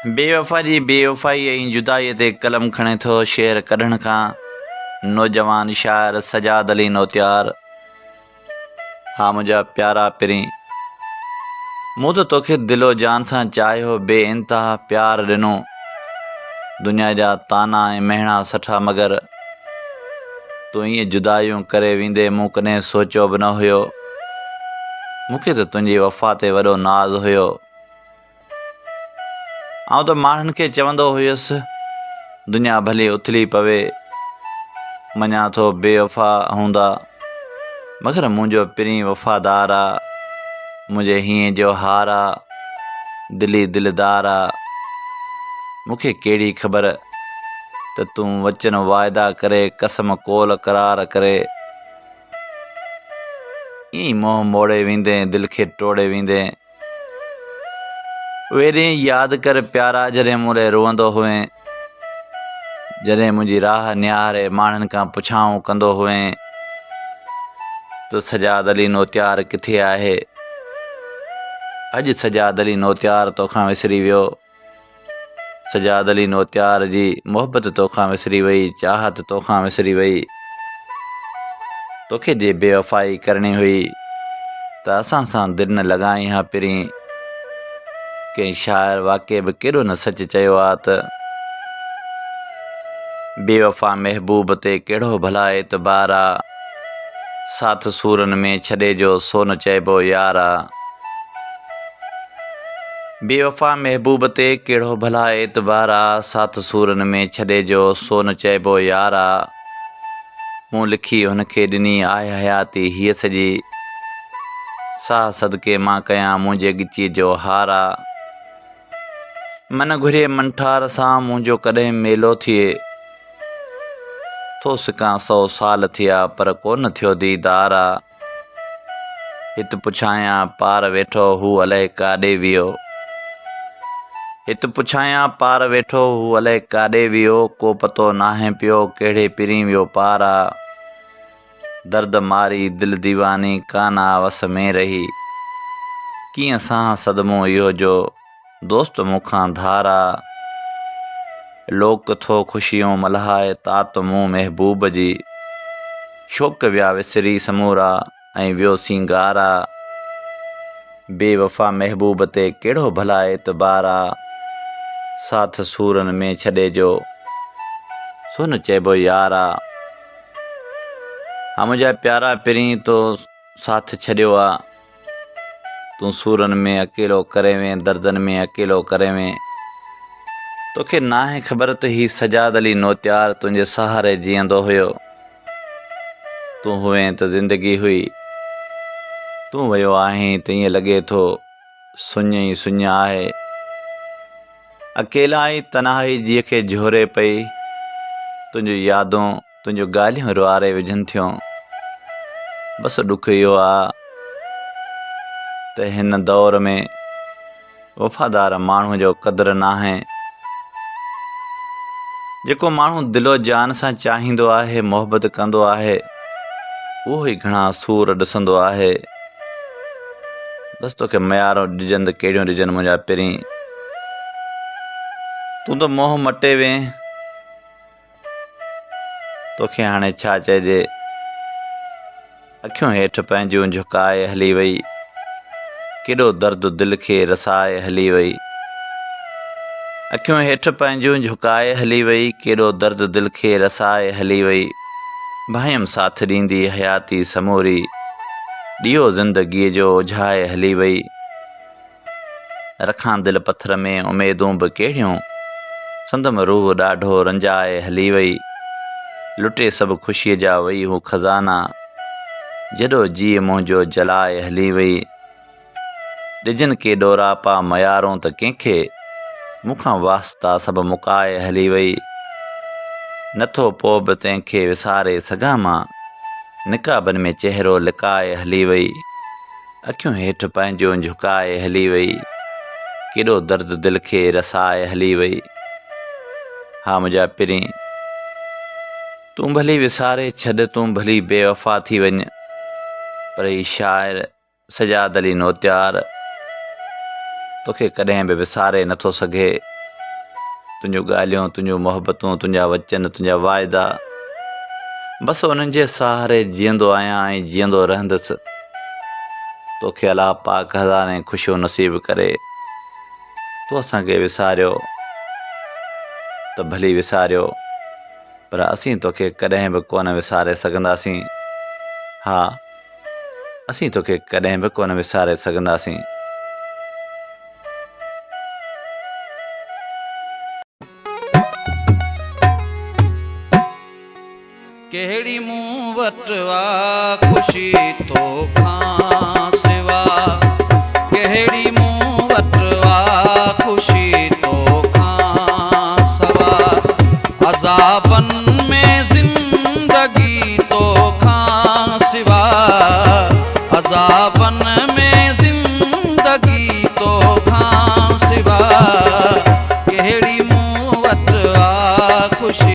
बेवफ़ा जी बेवफ़ाई ऐं जुदाईअ ते कलम खणे थो शेर कढण खां नौजवान शाइर सजाद अली नौतियार। हा मुंहिंजा प्यारा पिरी, मूं त तोखे दिलो जान सां चाहियो, बेइंतहा प्यार ॾिनो, दुनिया जा ताना ऐं महणा सठा, मगर तूं ईअं जुदायूं करे वेंदे मूं कॾहिं सोचियो बि न हुयो। मूंखे त तुंहिंजी वफ़ा ते वॾो नाज़ हुयो। आउं त माण्हुनि खे चवंदो हुयुसि दुनिया भली उथली पवे, मञा थो बेवफ़ा हूंदा, मगर मुंहिंजो पिरी वफ़ादार आहे। मुंहिंजे हीअं जो हार आहे, दिली दिलदार आहे। मूंखे कहिड़ी ख़बर त तूं वचन वाइदा करे, कसम कोल करार करे, ईअं ई मोह मोड़े वेंदे, दिलि खे टोड़े वेंदे। उहे ॾींहं यादि कर प्यारा, जॾहिं मूं लाइ रोअंदो हुएं, जॾहिं मुंहिंजी राह निहारे माण्हुनि खां पुछाऊं कंदो हुएं त सजाद अली नौतियार किथे आहे। अॼु सजाद अली नौतियार तोखां विसरी वियो। सजाद अली नौतियार जी मोहबत तोखां विसरी वई, चाहत तोखां विसरी वई। तोखे जे बेवफ़ाई करणी हुई त असां सां दिलि न लॻाई हा पिरी। कंहिं शाइर वाक़ई बि केॾो न सच चयो आहे त बेवफ़ा महबूब ते कहिड़ो भला एतबार आहे, साथ सूरनि में छॾे जो सोन चइबो यार आहे। बेवफ़ा महबूब ते कहिड़ो भला एतबार आहे, साथ सूरनि में छॾे जो सोन चइबो यार आहे। मूं लिखी हुनखे ॾिनी आहे हयाती हीअ सॼी, साह सदके मां कयां मुंहिंजे ॻिचीअ जो हार आहे। मन घुरे मनठार सां मुंहिंजो कॾहिं मेलो थिए, थो सिकां 100 साल थिया पर कोन थियो दीदार आहे। हिते पुछायां पार वेठो हू अलाए काॾे वियो, हिते पुछायां पार वेठो हू अलाए काॾे वियो, को पतो नाहे पियो कहिड़े पिरी वियो पार आहे। दर्द मारी दिलि दीवानी कान वस में रही, कीअं सां सदमो इहो जो दोस्त मूंखां धारा। लोक थो ख़ुशियूं मल्हाए तात मूं महबूब जी, शौक़ विया विसरी समूरा ऐं वियो सिंगारा। बेवफ़ा महबूब ते कहिड़ो भला एतबार आहे, साथ सूरनि में छॾे जो सोन चइबो यार आहे। हा मुंहिंजा प्यारा पिरी, तो साथ छॾियो आहे, तूं सूरनि में अकेलो करे वें, दर्दनि में अकेलो करे वें। तोखे नाहे ख़बर त ही सजाद अली नौतियार तुंहिंजे सहारे जीअंदो हुयो। तूं हुएं त ज़िंदगी हुई, तूं वियो आहीं त ईअं लॻे थो सुञ ई सुञ आहे। अकेलाई तन्हाई जीअ खे झोरे पई, तुंहिंजूं यादूं तुंहिंजूं ॻाल्हियूं रुआरे विझनि थियूं। बसि ॾुख इहो आहे त हिन दौर में वफ़ादार माण्हूअ जो क़दुरु नाहे। जेको माण्हू दिलो जान सां चाहींदो आहे, मोहबत कंदो आहे, उहो ई घणा सूर ॾिसंदो आहे। बसि तोखे मयारूं ॾिजनि त कहिड़ियूं ॾिजनि मुंहिंजा पिरी, तूं त मोह मटे वें। तोखे हाणे छा चइजे, अखियूं हेठि पंहिंजूं झुकाए हली वई, केॾो दर्द दिलि खे रसाए हली वई। अखियूं हेठि पंहिंजूं झुकाए हली वई, केॾो दर्द दिलि खे रसाए हली वई। भायम साथ ॾींदी हयाती समूरी, ॾियो ज़िंदगीअ जो उझाए हली वई। रखां दिलि पथर में उमेदूं बि कहिड़ियूं, संदम रूह ॾाढो रंजाए हली वई। लुटे सभु ख़ुशीअ जा वई हू खज़ाना, जॾो जीअ मुंहिंजो जलाए हली वई। ॾिजनि के ॾोरा पा मयारूं त कंहिंखे, मूंखां वास्ता सभु मुकाए हली वई। नथो पोइ बि तंहिंखे विसारे सघां मां, निकाबनि में चहिरो लिकाए हली वई। अखियूं हेठि पंहिंजूं झुकाए हली वई, केॾो दर्द दिलि खे रसाए हली वई। हा मुंहिंजा पिरी, तूं भली विसारे छॾ, तूं भली बेवफ़ा थी वञ, पर ही शाइर सजाद अली नौतियार तोखे कॾहिं बि विसारे नथो सघे। तुंहिंजूं ॻाल्हियूं, तुंहिंजूं मोहबतूं, तुंहिंजा वचन, तुंहिंजा वाइदा, बसि उन्हनि जे सहारे जीअंदो आहियां ऐं जीअंदो रहंदुसि। तोखे अलाह पाक हज़ारे ख़ुशियूं नसीब करे। तूं असांखे विसारियो त भली विसारियो, पर असीं तोखे कॾहिं बि कोन विसारे सघंदासीं। हा, असीं तोखे कॾहिं बि कोन विसारे सघंदासीं। कहिड़ी मूं वटि वा ख़ुशी तोखां सिवा, कहिड़ी मूं वटि वा ख़ुशी तोखां सवा, अज़ाबनि में ज़िंदगी तोखां सिवा, अज़ाबनि में ज़िंदगी तोखां सिवा, कहिड़ी मूं वटि वा ख़ुशी